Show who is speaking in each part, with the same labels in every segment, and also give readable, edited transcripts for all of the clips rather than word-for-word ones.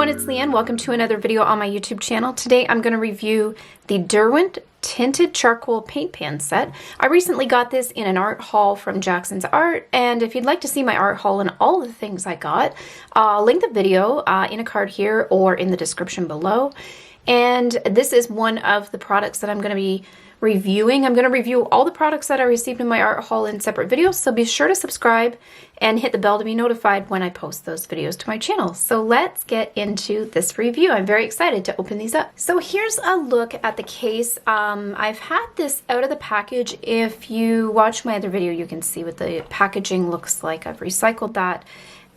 Speaker 1: everyone, it's Leanne. Welcome to another video on my YouTube channel. Today I'm going to review the Derwent Tinted Charcoal Paint Pan set. I recently got this in an art haul from Jackson's Art, and if you'd like to see my art haul and all the things I got, I'll link the video in a card here or in the description below. And this is one of the products that I'm going to be reviewing. I'm going to review all the products that I received in my art haul in separate videos, so be sure to subscribe and hit the bell to be notified when I post those videos to my channel. So let's get into this review. I'm very excited to open these up. So here's a look at the case. I've had this out of the package. If you watch my other video, you can see what the packaging looks like. I've recycled that,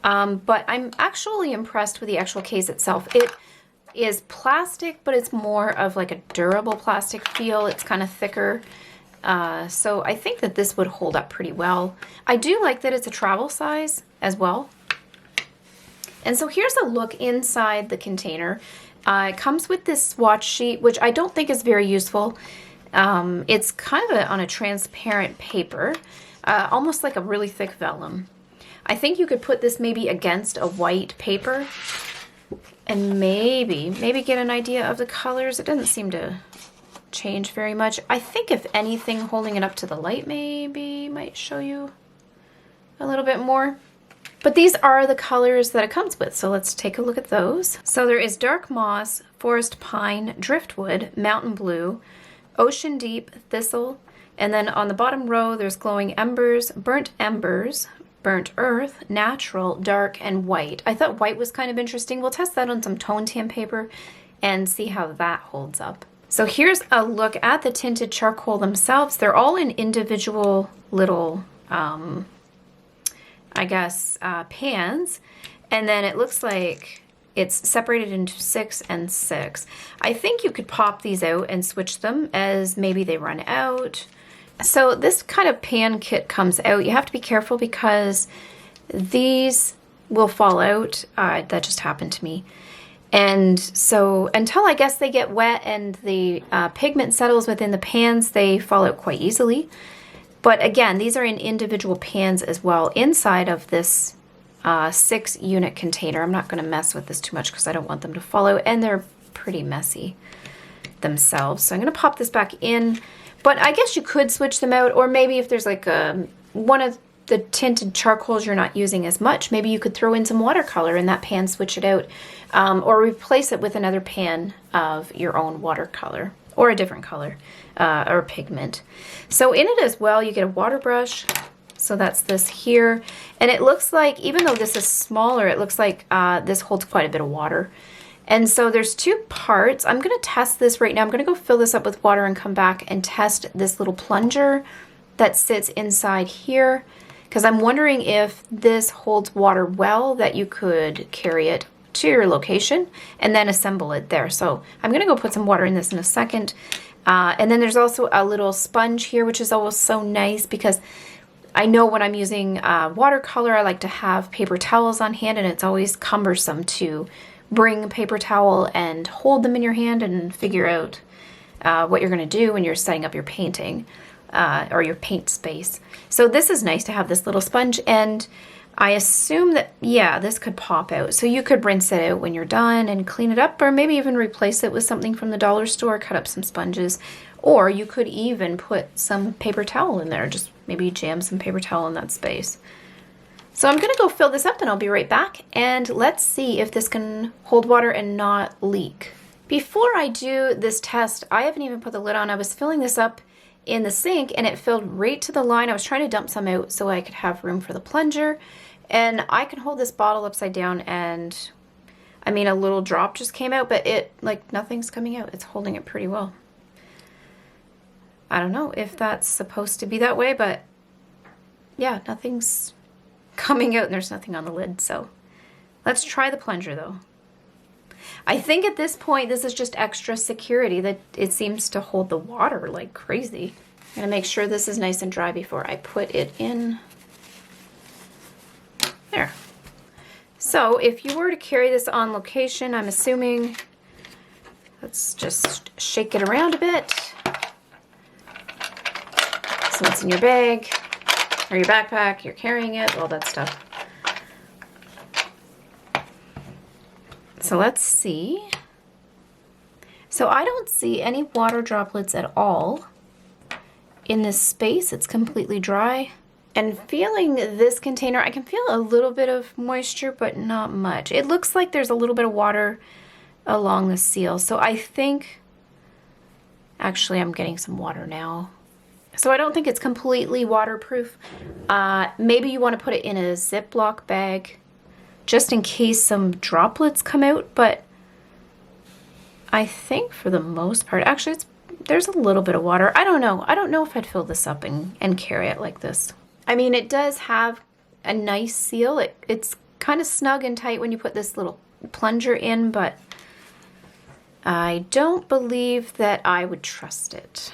Speaker 1: but I'm actually impressed with the actual case itself. It is plastic, but it's more of like a durable plastic feel. It's kind of thicker. So I think that this would hold up pretty well. I do like that it's a travel size as well. And so here's a look inside the container. It comes with this swatch sheet, which I don't think is very useful. It's kind of on a transparent paper, almost like a really thick vellum. I think you could put this maybe against a white paper and maybe get an idea of the colors. It doesn't seem to change very much. I think if anything, holding it up to the light maybe might show you a little bit more. But these are the colors that it comes with, so let's take a look at those. So there is dark moss, forest pine, driftwood, mountain blue, ocean deep, thistle, and then on the bottom row there's glowing embers, burnt earth, natural, dark, and white. I thought white was kind of interesting. We'll test that on some tone tan paper and see how that holds up. So here's a look at the tinted charcoal themselves. They're all in individual little, I guess, pans. And then it looks like it's separated into 6 and 6. I think you could pop these out and switch them as maybe they run out. So this kind of pan kit comes out. You have to be careful because these will fall out. That just happened to me. And so until I guess they get wet and the pigment settles within the pans, they fall out quite easily. But again, these are in individual pans as well inside of this 6-unit container. I'm not going to mess with this too much because I don't want them to fall out, and they're pretty messy themselves. So I'm going to pop this back in. But I guess you could switch them out, or maybe if there's like one of the tinted charcoals you're not using as much, maybe you could throw in some watercolor in that pan, switch it out, or replace it with another pan of your own watercolor or a different color or pigment. So in it as well, you get a water brush. So that's this here. And it looks like, even though this is smaller, it looks like this holds quite a bit of water. And so there's 2 parts. I'm going to test this right now. I'm going to go fill this up with water and come back and test this little plunger that sits inside here, because I'm wondering if this holds water well, that you could carry it to your location and then assemble it there. So I'm going to go put some water in this in a second. And then there's also a little sponge here, which is always so nice because I know when I'm using watercolor, I like to have paper towels on hand, and it's always cumbersome to bring a paper towel and hold them in your hand and figure out what you're going to do when you're setting up your painting or your paint space. So this is nice to have this little sponge, and I assume that, yeah, this could pop out. So you could rinse it out when you're done and clean it up, or maybe even replace it with something from the dollar store, cut up some sponges, or you could even put some paper towel in there, just maybe jam some paper towel in that space. So I'm going to go fill this up and I'll be right back, and let's see if this can hold water and not leak. Before I do this test, I haven't even put the lid on. I was filling this up in the sink and it filled right to the line. I was trying to dump some out so I could have room for the plunger, and I can hold this bottle upside down, and I mean, a little drop just came out, but it, like, nothing's coming out. It's holding it pretty well. I don't know if that's supposed to be that way, but yeah, nothing's coming out and there's nothing on the lid. So let's try the plunger though. I think at this point this is just extra security that it seems to hold the water like crazy. I'm gonna make sure this is nice and dry before I put it in. There. So if you were to carry this on location, I'm assuming, let's just shake it around a bit. So it's in your bag or your backpack, you're carrying it, all that stuff. So let's see. So I don't see any water droplets at all in this space. It's completely dry. And feeling this container, I can feel a little bit of moisture, but not much. It looks like there's a little bit of water along the seal. So I think, actually I'm getting some water now. So I don't think it's completely waterproof. Maybe you want to put it in a Ziploc bag just in case some droplets come out, but I think for the most part, actually there's a little bit of water. I don't know. I don't know if I'd fill this up and carry it like this. I mean, it does have a nice seal. It's kind of snug and tight when you put this little plunger in, but I don't believe that I would trust it.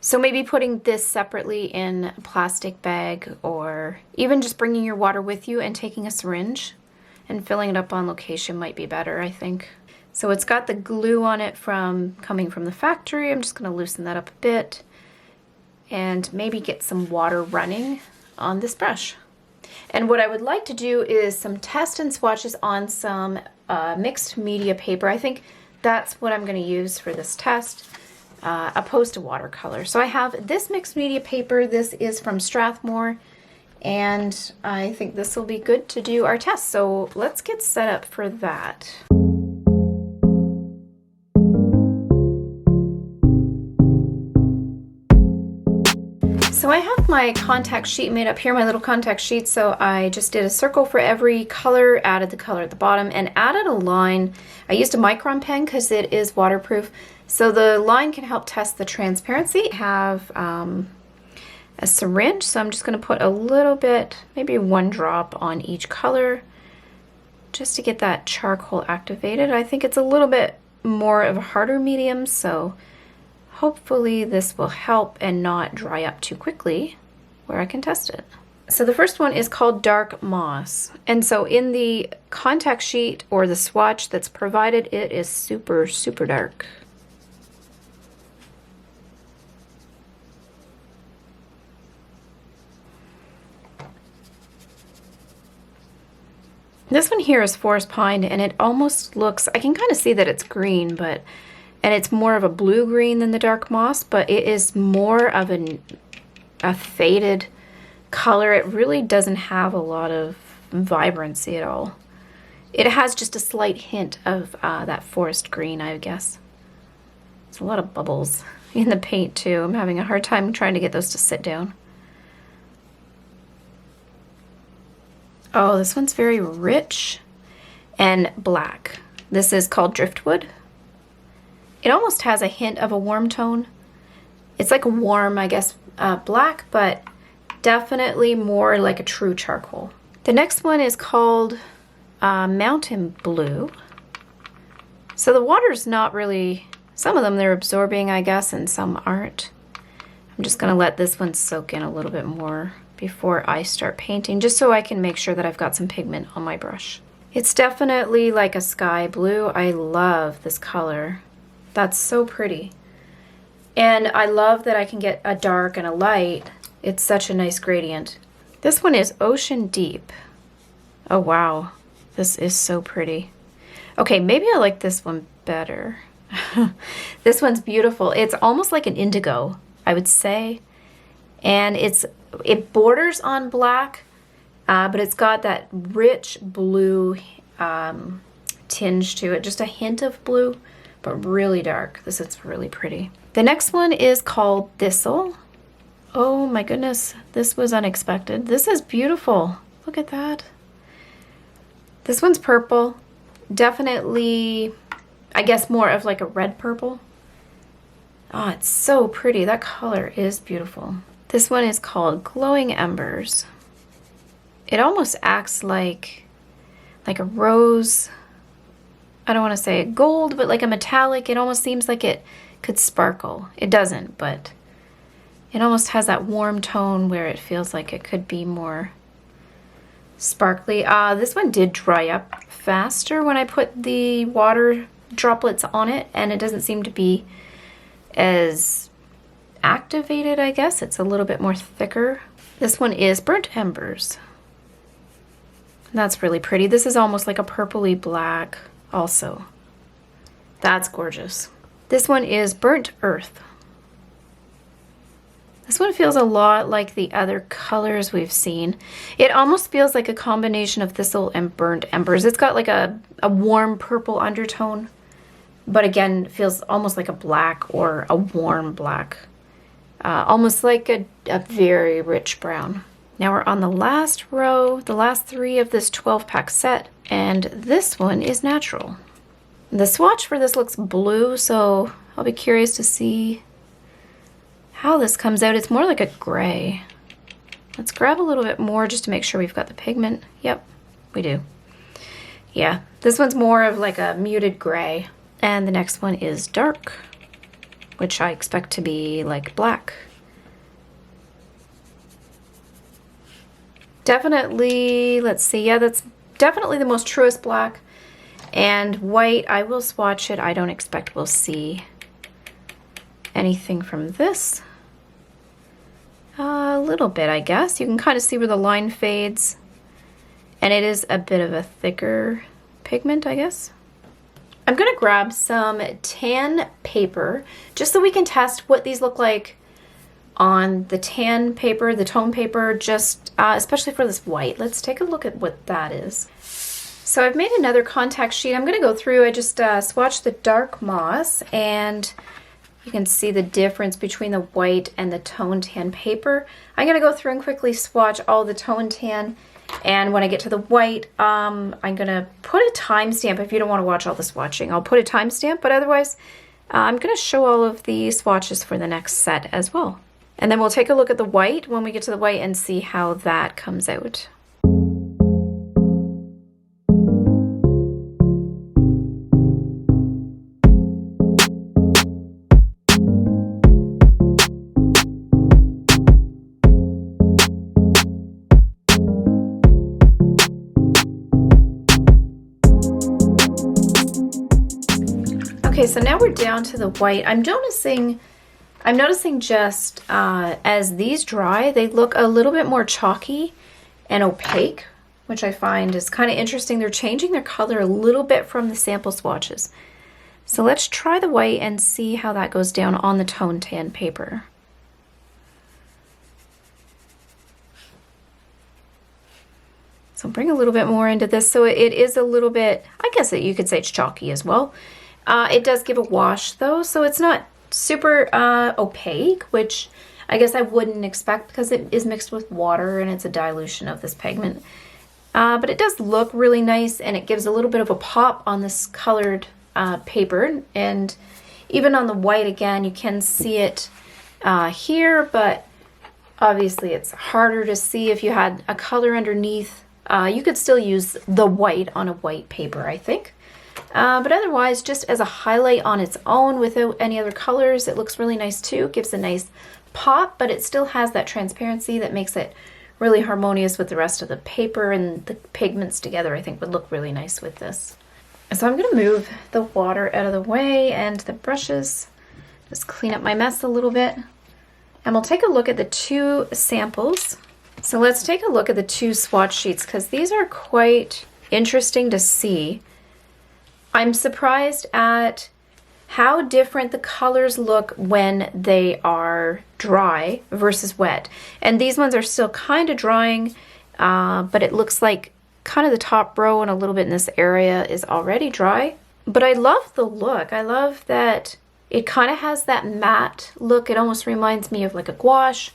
Speaker 1: So maybe putting this separately in a plastic bag, or even just bringing your water with you and taking a syringe and filling it up on location might be better, I think. So it's got the glue on it coming from the factory. I'm just going to loosen that up a bit and maybe get some water running on this brush. And what I would like to do is some test and swatches on some mixed media paper. I think that's what I'm going to use for this test, opposed to watercolor. So I have this mixed media paper. This is from Strathmore, and I think this will be good to do our test. So let's get set up for that. So I have my contact sheet made up here, my little contact sheet. So I just did a circle for every color, added the color at the bottom, and added a line. I used a micron pen because it is waterproof. So the line can help test the transparency. I have a syringe, so I'm just going to put a little bit, maybe 1 drop on each color, just to get that charcoal activated. I think it's a little bit more of a harder medium, so hopefully this will help and not dry up too quickly where I can test it. So the first one is called Dark Moss. And so in the contact sheet or the swatch that's provided, it is super, super dark. This one here is Forest Pine, and it almost looks, I can kind of see that it's green, but and it's more of a blue green than the Dark Moss, but it is more of a faded color. It really doesn't have a lot of vibrancy at all. It has just a slight hint of that forest green, I guess. It's a lot of bubbles in the paint too. I'm having a hard time trying to get those to sit down. Oh, this one's very rich and black. This is called Driftwood. It almost has a hint of a warm tone. It's like a warm, I guess, black, but definitely more like a true charcoal. The next one is called Mountain Blue. So the water's not really, some of them they're absorbing, I guess, and some aren't. I'm just gonna let this one soak in a little bit more before I start painting, just so I can make sure that I've got some pigment on my brush. It's definitely like a sky blue. I love this color. That's so pretty. And I love that I can get a dark and a light. It's such a nice gradient. This one is Ocean Deep. Oh wow, this is so pretty. Okay, maybe I like this one better. This one's beautiful. It's almost like an indigo, I would say. And it borders on black, but it's got that rich blue tinge to it, just a hint of blue, but really dark. This is really pretty. The next one is called Thistle. Oh my goodness, this was unexpected. This is beautiful. Look at that. This one's purple. Definitely, I guess, more of like a red purple. Oh, it's so pretty. That color is beautiful. This one is called Glowing Embers. It almost acts like a rose. I don't want to say a gold, but like a metallic. It almost seems like it could sparkle. It doesn't, but it almost has that warm tone where it feels like it could be more sparkly. This one did dry up faster when I put the water droplets on it, and it doesn't seem to be as activated, I guess. It's a little bit more thicker. This one is Burnt Embers. That's really pretty. This is almost like a purpley black. also. That's gorgeous. This one is Burnt Earth. This one feels a lot like the other colors we've seen. It almost feels like a combination of Thistle and Burnt Embers. It's got like a warm purple undertone, but again, feels almost like a black or a warm black. Almost like a very rich brown. Now we're on the last row, the last 3 of this 12-pack set, and this one is natural. The swatch for this looks blue, so I'll be curious to see how this comes out. It's more like a gray. Let's grab a little bit more just to make sure we've got the pigment. Yep, we do. Yeah, this one's more of like a muted gray. And the next one is dark, which I expect to be like black. Definitely, let's see, yeah, that's definitely the most truest black. And white, I will swatch it. I don't expect we'll see anything from this. A little bit, I guess. You can kind of see where the line fades. And it is a bit of a thicker pigment, I guess. I'm gonna grab some tan paper just so we can test what these look like on the tan paper, the tone paper, just especially for this white. Let's take a look at what that is. So I've made another contact sheet. I'm gonna go through, I just swatched the dark moss, and you can see the difference between the white and the tone tan paper. I'm gonna go through and quickly swatch all the tone tan, and when I get to the white, I'm gonna put a timestamp. If you don't wanna watch all the swatching, I'll put a timestamp, but otherwise, I'm gonna show all of the swatches for the next set as well. And then we'll take a look at the white when we get to the white and see how that comes out. Okay, so now we're down to the white. I'm noticing just as these dry, they look a little bit more chalky and opaque, which I find is kind of interesting. They're changing their color a little bit from the sample swatches. So let's try the white and see how that goes down on the tone tan paper. So bring a little bit more into this. So it is a little bit, I guess that you could say it's chalky as well. It does give a wash though, so it's not super opaque, which I guess I wouldn't expect because it is mixed with water and it's a dilution of this pigment. But it does look really nice, and it gives a little bit of a pop on this colored paper. And even on the white, again, you can see it here, but obviously it's harder to see if you had a color underneath. You could still use the white on a white paper, I think. But otherwise, just as a highlight on its own without any other colors, it looks really nice too. It gives a nice pop, but it still has that transparency that makes it really harmonious with the rest of the paper, and the pigments together I think would look really nice with this. So I'm going to move the water out of the way and the brushes, just clean up my mess a little bit. And we'll take a look at the 2 samples. So let's take a look at the 2 swatch sheets because these are quite interesting to see. I'm surprised at how different the colors look when they are dry versus wet. And these ones are still kind of drying, but it looks like kind of the top row and a little bit in this area is already dry. But I love the look. I love that it kind of has that matte look. It almost reminds me of like a gouache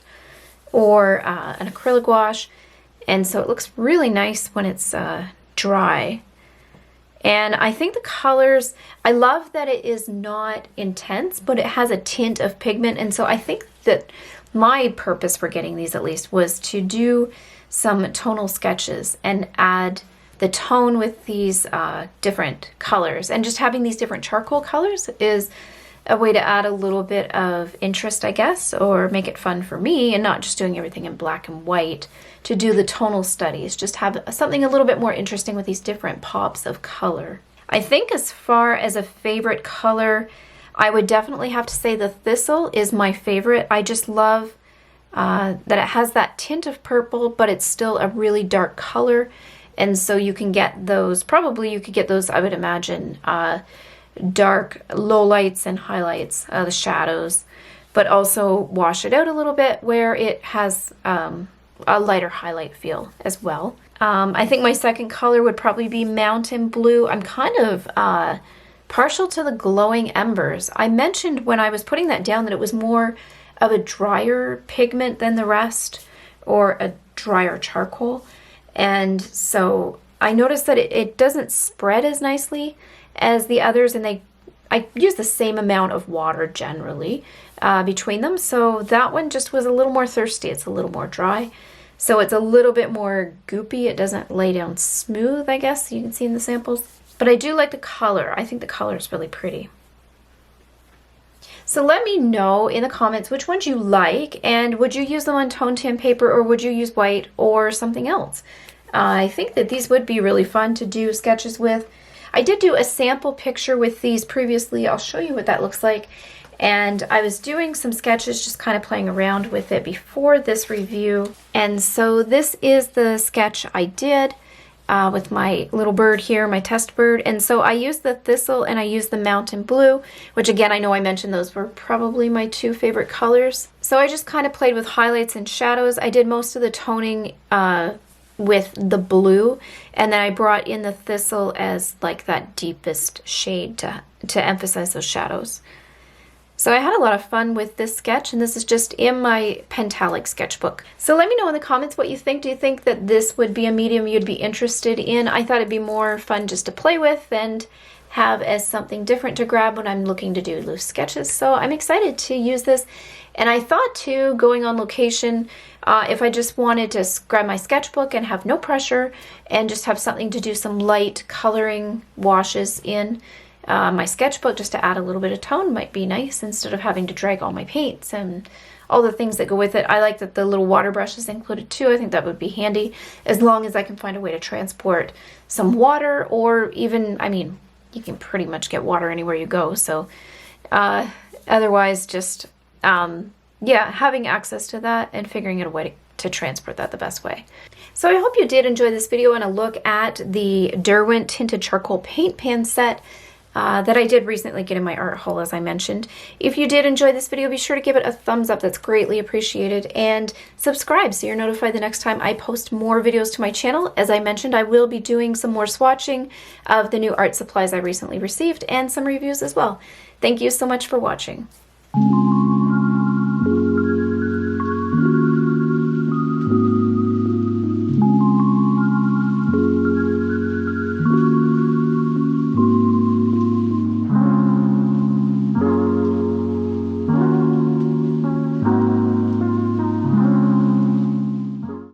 Speaker 1: or an acrylic gouache. And so it looks really nice when it's dry. And I think the colors, I love that it is not intense, but it has a tint of pigment. And so I think that my purpose for getting these at least was to do some tonal sketches and add the tone with these different colors. And just having these different charcoal colors is a way to add a little bit of interest, I guess, or make it fun for me, and not just doing everything in black and white to do the tonal studies. Just have something a little bit more interesting with these different pops of color. I think as far as a favorite color, I would definitely have to say the Thistle is my favorite. I just love that it has that tint of purple, but it's still a really dark color. And so you can get those, probably you could get those, I would imagine, dark lowlights and highlights, the shadows, but also wash it out a little bit where it has a lighter highlight feel as well. I think my second color would probably be Mountain Blue. I'm kind of partial to the Glowing Embers. I mentioned when I was putting that down that it was more of a drier pigment than the rest, or a drier charcoal. And so I noticed that it doesn't spread as nicely as the others, and I use the same amount of water generally between them. So that one just was a little more thirsty. It's a little more dry. So it's a little bit more goopy. It doesn't lay down smooth, I guess. You can see in the samples. But I do like the color. I think the color is really pretty. So let me know in the comments which ones you like, and would you use them on tone tan paper, or would you use white or something else? I think that these would be really fun to do sketches with. I did do a sample picture with these previously. I'll show you what that looks like. And I was doing some sketches, just kind of playing around with it before this review. And so this is the sketch I did with my little bird here, my test bird. And so I used the Thistle and I used the Mountain Blue, which again, I know I mentioned those were probably my two favorite colors. So I just kind of played with highlights and shadows. I did most of the toning with the blue, and then I brought in the Thistle as like that deepest shade to emphasize those shadows. So I had a lot of fun with this sketch, and this is just in my Pentalic sketchbook. So let me know in the comments what you think. Do you think that this would be a medium you'd be interested in? I thought it'd be more fun just to play with and have as something different to grab when I'm looking to do loose sketches. So I'm excited to use this. And I thought too, going on location, if I just wanted to grab my sketchbook and have no pressure and just have something to do some light coloring washes in, my sketchbook just to add a little bit of tone might be nice instead of having to drag all my paints and all the things that go with it. I like that the little water brush is included too. I think that would be handy as long as I can find a way to transport some water, or even, I mean, you can pretty much get water anywhere you go. So otherwise just, yeah, having access to that and figuring out a way to transport that the best way. So I hope you did enjoy this video and a look at the Derwent Tinted Charcoal Paint Pan set that I did recently get in my art haul, as I mentioned. If you did enjoy this video, be sure to give it a thumbs up. That's greatly appreciated. And subscribe so you're notified the next time I post more videos to my channel. As I mentioned, I will be doing some more swatching of the new art supplies I recently received and some reviews as well. Thank you so much for watching.